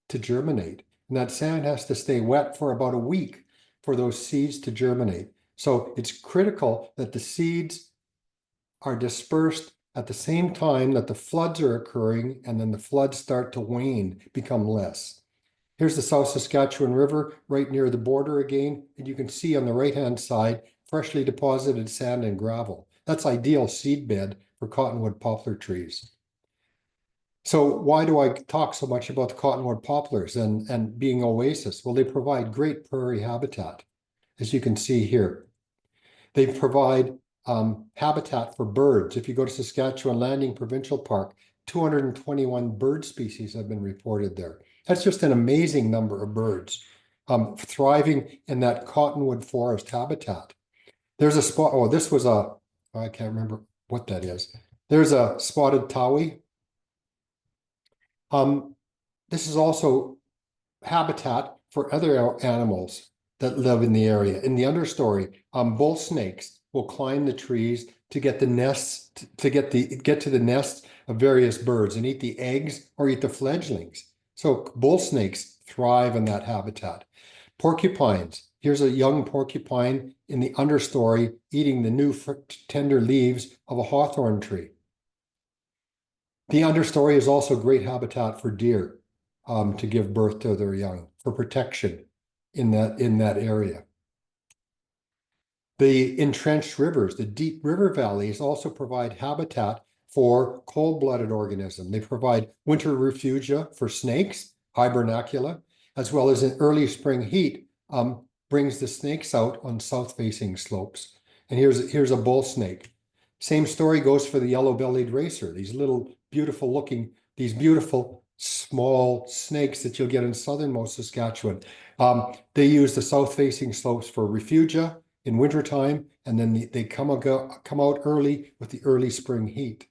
to germinate. And that sand has to stay wet for about a week for those seeds to germinate. So it's critical that the seeds are dispersed at the same time that the floods are occurring, and then the floods start to wane, become less. Here's the South Saskatchewan River right near the border again, and you can see on the right-hand side, freshly deposited sand and gravel. That's ideal seed bed for cottonwood poplar trees. So why do I talk so much about the cottonwood poplars and being oasis? Well, they provide great prairie habitat, as you can see here. They provide habitat for birds. If you go to Saskatchewan Landing Provincial Park, 221 bird species have been reported there. That's just an amazing number of birds thriving in that cottonwood forest habitat. There's a spot, oh, this was I can't remember what that is. There's a spotted towhee. This is also habitat for other animals that live in the area. In the understory, bull snakes will climb the trees to get the nests, to get to the nests of various birds and eat the eggs or eat the fledglings. So bull snakes thrive in that habitat. Porcupines, here's a young porcupine in the understory eating the new tender leaves of a hawthorn tree. The understory is also great habitat for deer to give birth to their young, for protection in that area. The entrenched rivers, the deep river valleys also provide habitat for cold-blooded organisms. They provide winter refugia for snakes, hibernacula, as well as in early spring heat brings the snakes out on south-facing slopes. And here's a bull snake. Same story goes for the yellow-bellied racer, these beautiful small snakes that you'll get in southernmost Saskatchewan. They use the south-facing slopes for refugia in wintertime, and then they come out early with the early spring heat.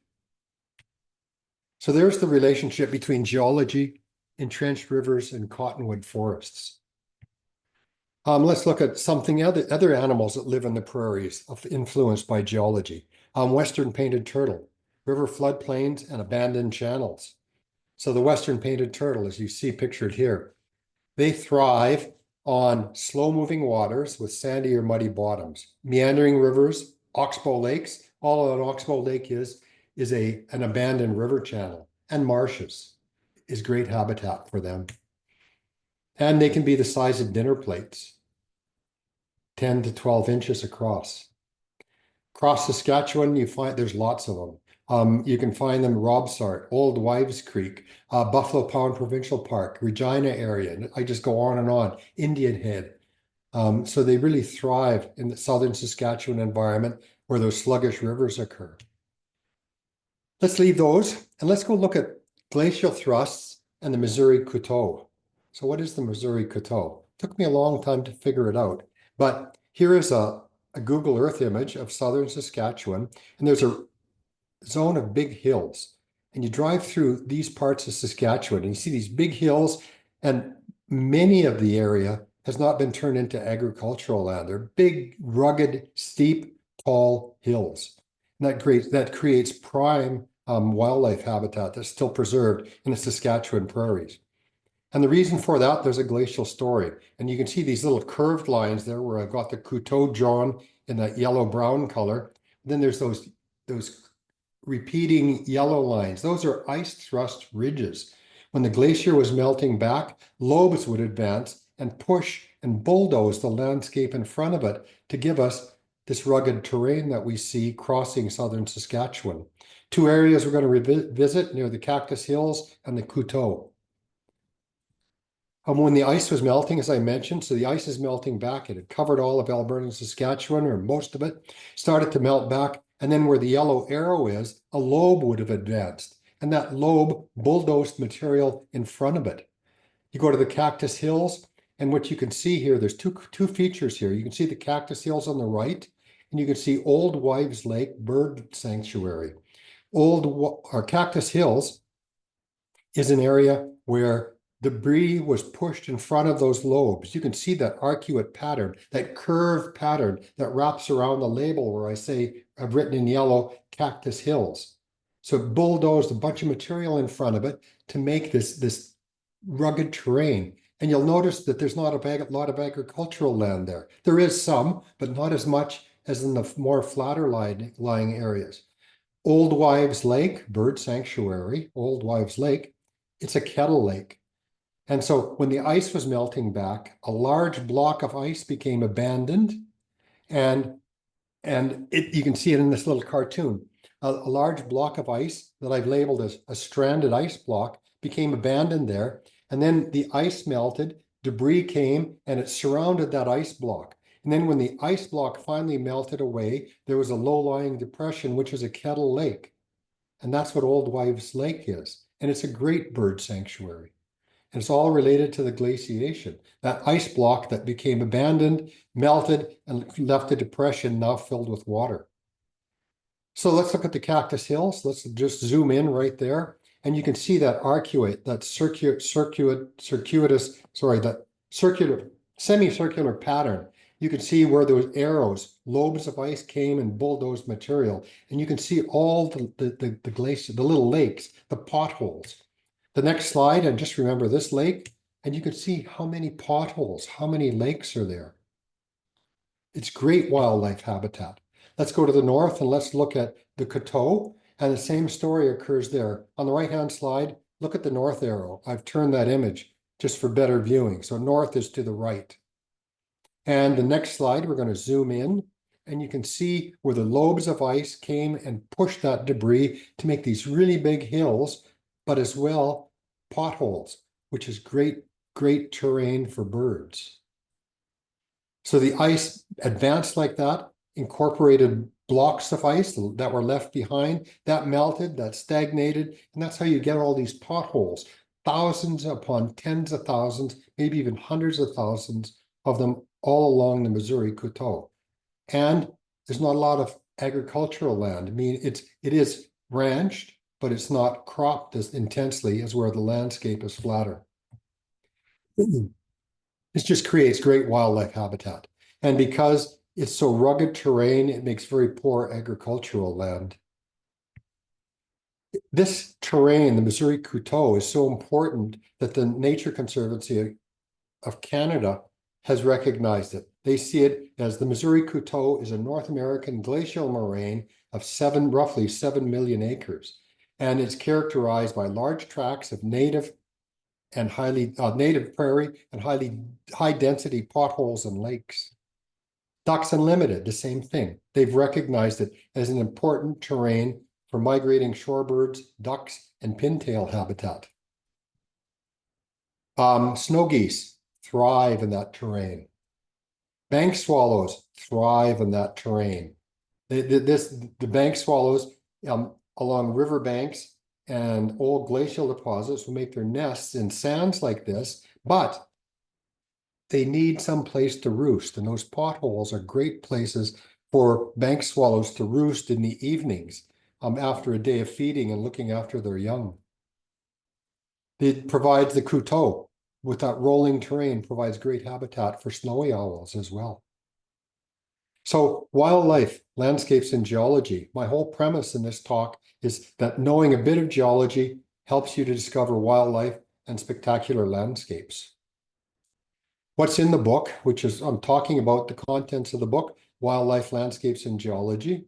So there's the relationship between geology, entrenched rivers, and cottonwood forests. Let's look at other animals that live in the prairies influenced by geology. Western painted turtle, river floodplains, and abandoned channels. So the western painted turtle, as you see pictured here, they thrive on slow-moving waters with sandy or muddy bottoms, meandering rivers, oxbow lakes. All an oxbow lake is an abandoned river channel, and marshes is great habitat for them. And they can be the size of dinner plates, 10 to 12 inches across. Across Saskatchewan, you find there's lots of them. You can find them Robsart, Old Wives Creek, Buffalo Pound Provincial Park, Regina area. And I just go on and on. Indian Head. So they really thrive in the southern Saskatchewan environment where those sluggish rivers occur. Let's leave those and let's go look at glacial thrusts and the Missouri Coteau. So what is the Missouri Coteau? It took me a long time to figure it out, but here is a Google Earth image of southern Saskatchewan, and there's a zone of big hills. And you drive through these parts of Saskatchewan and you see these big hills, and many of the area has not been turned into agricultural land. They're big, rugged, steep, tall hills. And that creates prime wildlife habitat that's still preserved in the Saskatchewan prairies. And the reason for that, there's a glacial story. And you can see these little curved lines there where I've got the Coteau drawn in that yellow-brown color. Then there's those repeating yellow lines. Those are ice thrust ridges. When the glacier was melting back, lobes would advance and push and bulldoze the landscape in front of it to give us this rugged terrain that we see crossing southern Saskatchewan. Two areas we're going to visit near the Cactus Hills and the Coteau. When the ice was melting, as I mentioned, so the ice is melting back. It had covered all of Alberta and Saskatchewan, or most of it, started to melt back. And then where the yellow arrow is, a lobe would have advanced. And that lobe bulldozed material in front of it. You go to the Cactus Hills, and what you can see here, there's two features here. You can see the Cactus Hills on the right, and you can see Old Wives Lake Bird Sanctuary. Cactus Hills is an area where debris was pushed in front of those lobes. You can see that arcuate pattern, that curved pattern that wraps around the label where I say, I've written in yellow, Cactus Hills. So it bulldozed a bunch of material in front of it to make this rugged terrain. And you'll notice that there's not a lot of agricultural land there. There is some, but not as much as in the more flatter lying areas. Old Wives Lake, Bird Sanctuary, Old Wives Lake, it's a kettle lake. And so when the ice was melting back, a large block of ice became abandoned. And you can see it in this little cartoon. A large block of ice that I've labeled as a stranded ice block became abandoned there. And then the ice melted, debris came, and it surrounded that ice block. And then when the ice block finally melted away, there was a low-lying depression, which is a kettle lake. And that's what Old Wives Lake is. And it's a great bird sanctuary. And it's all related to the glaciation. That ice block that became abandoned, melted, and left a depression now filled with water. So let's look at the Cactus Hills. Let's just zoom in right there. And you can see that arcuate, that semicircular pattern. You can see where those arrows, lobes of ice came and bulldozed material. And you can see all the glacier, the little lakes, the potholes. The next slide, and just remember this lake, and you can see how many potholes, how many lakes are there. It's great wildlife habitat. Let's go to the north and let's look at the Coteau, and the same story occurs there. On the right-hand slide, look at the north arrow. I've turned that image just for better viewing. So north is to the right. And the next slide, we're going to zoom in, and you can see where the lobes of ice came and pushed that debris to make these really big hills, but as well potholes, which is great terrain for birds. So the ice advanced like that, incorporated blocks of ice that were left behind, that melted, that stagnated, and that's how you get all these potholes. Thousands upon tens of thousands, maybe even hundreds of thousands of them all along the Missouri Coteau. And there's not a lot of agricultural land. I mean, it is ranched, but it's not cropped as intensely as where the landscape is flatter. This just creates great wildlife habitat. And because it's so rugged terrain, it makes very poor agricultural land. This terrain, the Missouri Coteau, is so important that the Nature Conservancy of Canada has recognized it. They see it as the Missouri Coteau is a North American glacial moraine of roughly 7 million acres. And it's characterized by large tracts of native and highly native prairie and high density potholes and lakes. Ducks Unlimited, the same thing. They've recognized it as an important terrain for migrating shorebirds, ducks, and pintail habitat. Snow geese thrive in that terrain. Bank swallows thrive in that terrain. The bank swallows along river banks and old glacial deposits will make their nests in sands like this, but they need some place to roost, and those potholes are great places for bank swallows to roost in the evenings after a day of feeding and looking after their young. It provides the couteau with that rolling terrain, provides great habitat for snowy owls as well. So wildlife, landscapes, and geology. My whole premise in this talk is that knowing a bit of geology helps you to discover wildlife and spectacular landscapes. What's in the book, which is, I'm talking about the contents of the book, Wildlife, Landscapes, and Geology.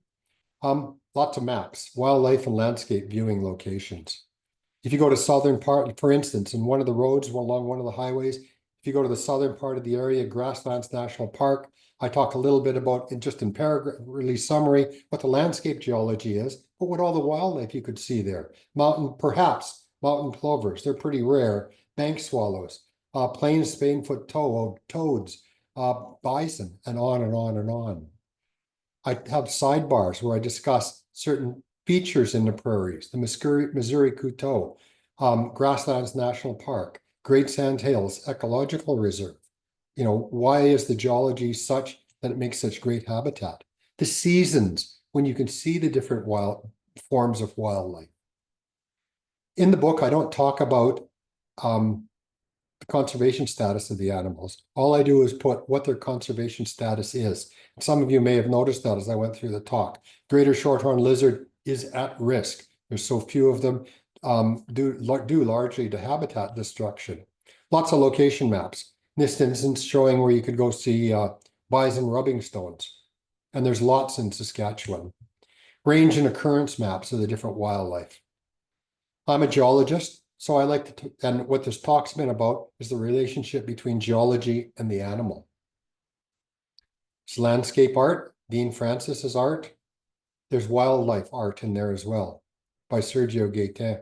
Lots of maps, wildlife and landscape viewing locations. If you go to southern part, for instance, in one of the roads along one of the highways, if you go to the southern part of the area, Grasslands National Park, I talk a little bit about, just in paragraph, really summary, what the landscape geology is, but what all the wildlife you could see there. Perhaps mountain plovers, they're pretty rare, bank swallows, plains Spain-foot toads, bison, and on and on and on. I have sidebars where I discuss certain features in the prairies, the Missouri Couteau, Grasslands National Park, Great Sand Hills Ecological Reserve. You know, why is the geology such that it makes such great habitat? The seasons, when you can see the different forms of wildlife. In the book, I don't talk about the conservation status of the animals. All I do is put what their conservation status is. Some of you may have noticed that as I went through the talk. Greater shorthorn lizard is at risk. There's so few of them due largely to habitat destruction. Lots of location maps. In this instance, showing where you could go see bison rubbing stones. And there's lots in Saskatchewan. Range and occurrence maps of the different wildlife. I'm a geologist, so I like to, and what this talk's been about is the relationship between geology and the animal. It's landscape art, Dean Francis's art. There's wildlife art in there as well, by Sergio Gaetan.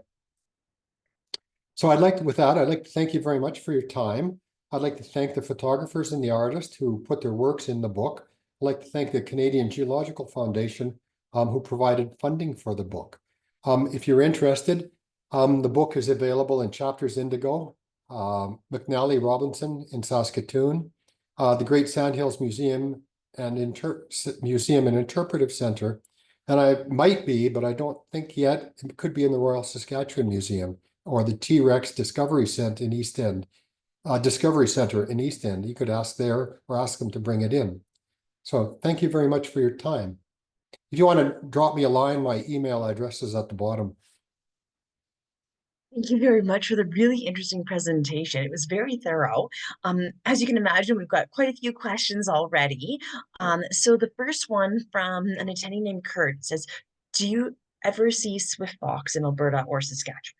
So I'd like to thank you very much for your time. I'd like to thank the photographers and the artists who put their works in the book. I'd like to thank the Canadian Geological Foundation who provided funding for the book. If you're interested, the book is available in Chapters Indigo, McNally Robinson in Saskatoon, the Great Sandhills Museum and Interpretive Center. And I might be, but I don't think yet, it could be in the Royal Saskatchewan Museum or the T-Rex Discovery Center in East End. You could ask there or ask them to bring it in. So thank you very much for your time. If you want to drop me a line, my email address is at the bottom. Thank you very much for the really interesting presentation. It was very thorough. As you can imagine, we've got quite a few questions already. So the first one from an attendee named Kurt says, do you ever see swift fox in Alberta or Saskatchewan?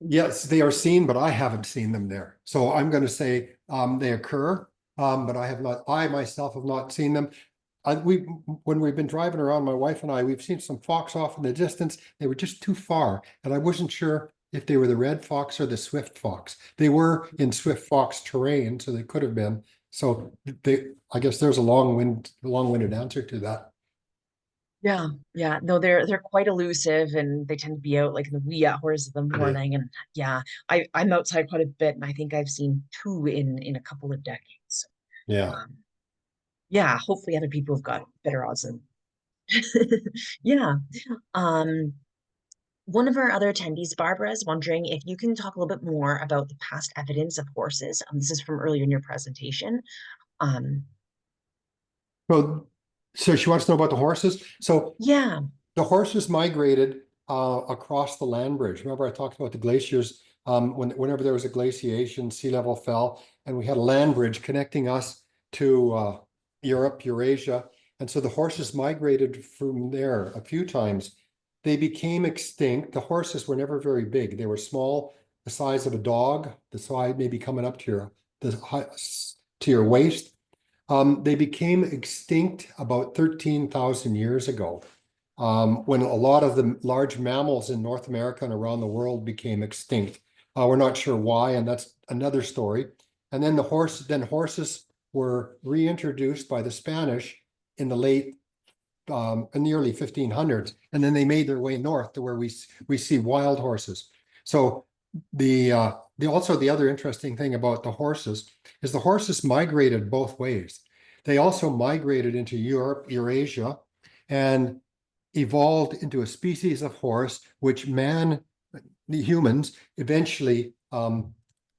Yes, they are seen, but I haven't seen them there. So I'm going to say they occur, but I myself have not seen them. When we've been driving around, my wife and I, we've seen some fox off in the distance. They were just too far, and I wasn't sure if they were the red fox or the swift fox. They were in swift fox terrain, so they could have been. So I guess there's a long-winded answer to that. Yeah. No, they're quite elusive, and they tend to be out like in the wee hours of the morning. And yeah, I'm outside quite a bit, and I think I've seen two in a couple of decades. So, Yeah. yeah, hopefully other people have got better odds than. Yeah. One of our other attendees, Barbara, is wondering if you can talk a little bit more about the past evidence of horses. This is from earlier in your presentation. So she wants to know about the horses. So Yeah. the horses migrated across the land bridge. Remember I talked about the glaciers, whenever there was a glaciation, sea level fell, and we had a land bridge connecting us to Europe, Eurasia. And so the horses migrated from there a few times. They became extinct. The horses were never very big. They were small the size of a dog, the size maybe coming up to your waist. They became extinct about 13,000 years ago, when a lot of the large mammals in North America and around the world became extinct. We're not sure why, and that's another story. And then horses were reintroduced by the Spanish in in the early 1500s, and then they made their way north to where we see wild horses. So the other interesting thing about the horses is the horses migrated both ways. They also migrated into Europe, Eurasia, and evolved into a species of horse which the humans, eventually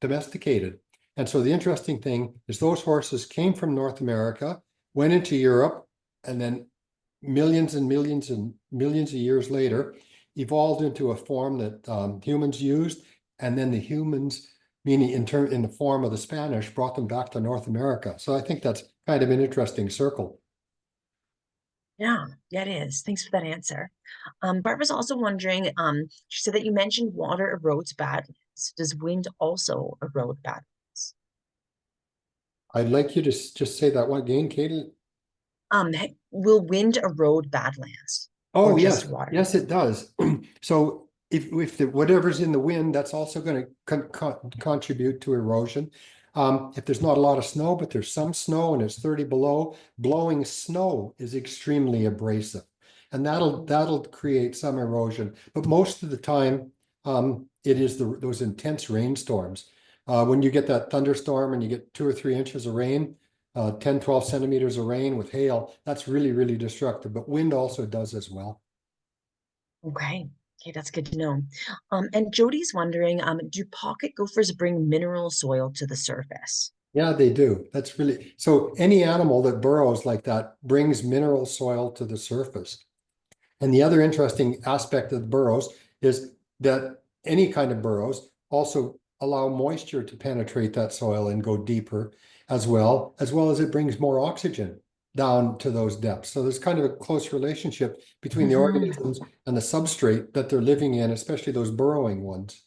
domesticated. And so the interesting thing is those horses came from North America, went into Europe, and then millions and millions and millions of years later, evolved into a form that humans used, and then the humans, meaning in the form of the Spanish, brought them back to North America. So I think that's kind of an interesting circle. Yeah, it is. Thanks for that answer. Barbara's also wondering, she said that you mentioned water erodes badlands. Does wind also erode badlands? I'd like you to just say that one again, Katie. Will wind erode badlands or Oh, just yes. water? Yes, it does. So if whatever's in the wind, that's also going to contribute to erosion. If there's not a lot of snow, but there's some snow and it's 30 below, blowing snow is extremely abrasive. And that'll create some erosion. But most of the time, it is those intense rainstorms. When you get that thunderstorm and you get 2 or 3 inches of rain, 10, 12 centimeters of rain with hail, that's really, really destructive. But wind also does as well. Okay. Okay, that's good to know. And Jody's wondering, do pocket gophers bring mineral soil to the surface? Yeah, they do. That's really, so any animal that burrows like that brings mineral soil to the surface. And the other interesting aspect of the burrows is that any kind of burrows also allow moisture to penetrate that soil and go deeper as well as it brings more oxygen down to those depths. So there's kind of a close relationship between the organisms and the substrate that they're living in, especially those burrowing ones.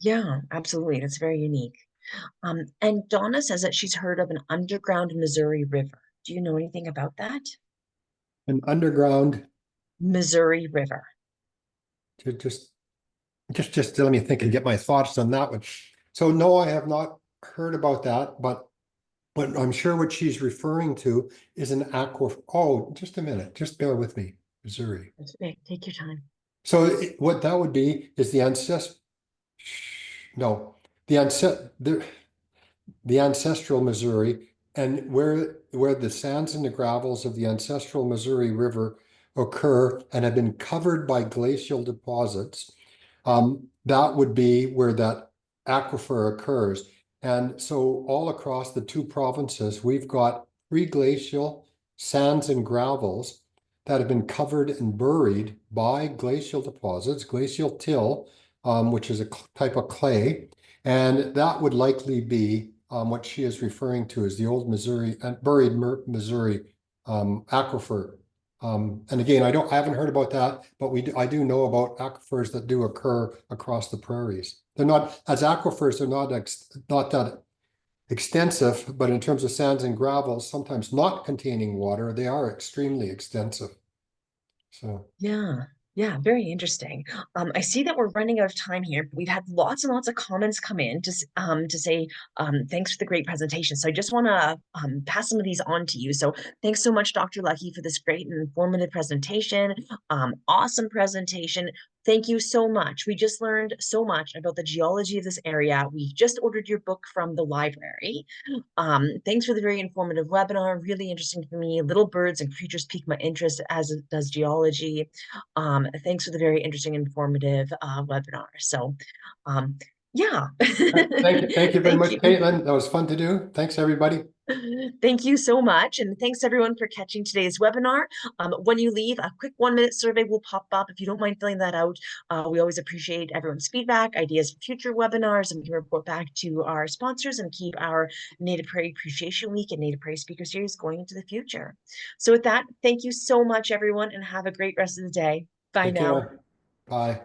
Yeah, absolutely. That's very unique. And Donna says that she's heard of an underground Missouri River. Do you know anything about that? An underground, Missouri River. just let me think and get my thoughts on that one. So no, I have not heard about that, but I'm sure what she's referring to is an aquifer. Oh, just a minute, just bear with me. Missouri. Okay, take your time. So what that would be is the no, the ancestral Missouri, and where the sands and the gravels of the ancestral Missouri River occur and have been covered by glacial deposits. That would be where that aquifer occurs. And so all across the 2 provinces, we've got pre-glacial sands and gravels that have been covered and buried by glacial deposits, glacial till, which is a type of clay. And that would likely be what she is referring to as the old Missouri and buried Missouri aquifer. And again, I haven't heard about that, but I do know about aquifers that do occur across the prairies. They're not, as aquifers, they're not that extensive, but in terms of sands and gravels, sometimes not containing water, they are extremely extensive. So Yeah, very interesting. I see that we're running out of time here, but we've had lots and lots of comments come in to say thanks for the great presentation. So I just want to pass some of these on to you. So thanks so much, Dr. Leckie, for this great and informative presentation. Awesome presentation. Thank you so much. We just learned so much about the geology of this area. We've just ordered your book from the library. Thanks for the very informative webinar. Really interesting for me. Little birds and creatures pique my interest, as does geology. Thanks for the very interesting, informative webinar. So, yeah. thank you very Thank much, you. Caitlin. That was fun to do. Thanks, everybody. Thank you so much. And thanks everyone for catching today's webinar. When you leave, a quick 1-minute survey will pop up. If you don't mind filling that out, we always appreciate everyone's feedback, ideas for future webinars, and we can report back to our sponsors and keep our Native Prairie Appreciation Week and Native Prairie Speaker Series going into the future. So with that, thank you so much, everyone, and have a great rest of the day. Bye Take now. care. Bye.